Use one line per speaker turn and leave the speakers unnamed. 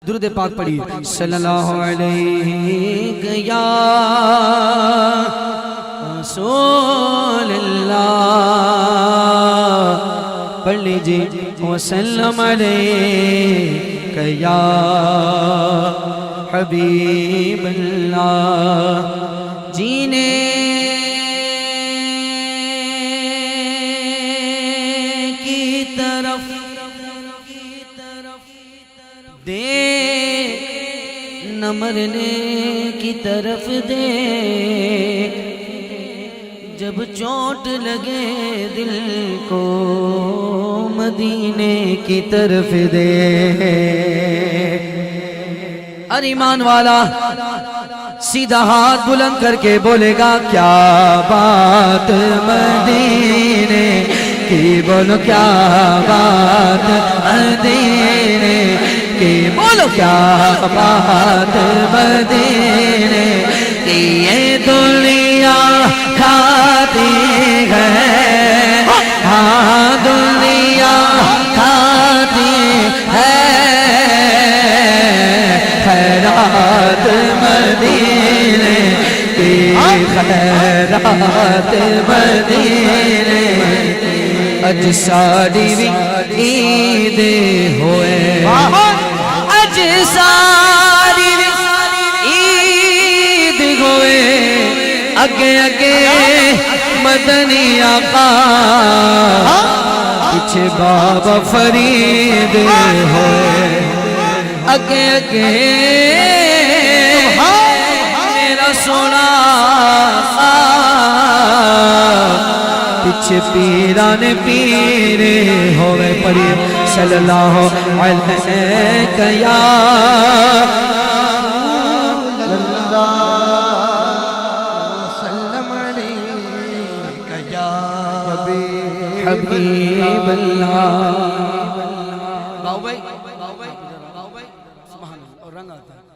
درود پاک پڑھی صلی اللہ علیہ یا رسول اللہ پڑھ لیجئے وسلم علیہ یا حبیب اللہ جینے کی طرف دے نہ مرنے کی طرف دے جب چوٹ لگے دل کو مدینے کی طرف دے اور ایمان والا سیدھا ہاتھ بلند کر کے بولے گا کیا بات مدینے کی بولو کیا بات مدینے کی بولو کیا بات مدینے کی یہ دنیا کھاتی ہے ہاں دنیا کھاتی ہے خیرات مدینے کی خیرات مدینے اج ساڑی بھی عید ہوئے اج ساڑی بھی عید ہوئے اگے اگے مدنی آقا پیچھے بابا فرید ہوئے اگے اگے میرا سونا پیچھے پیران پیرے ہوئے پڑھی صلی اللہ علیہ یا حبیب اللہ باؤ بھائی سبحان اللہ اور رنگ آتا ہے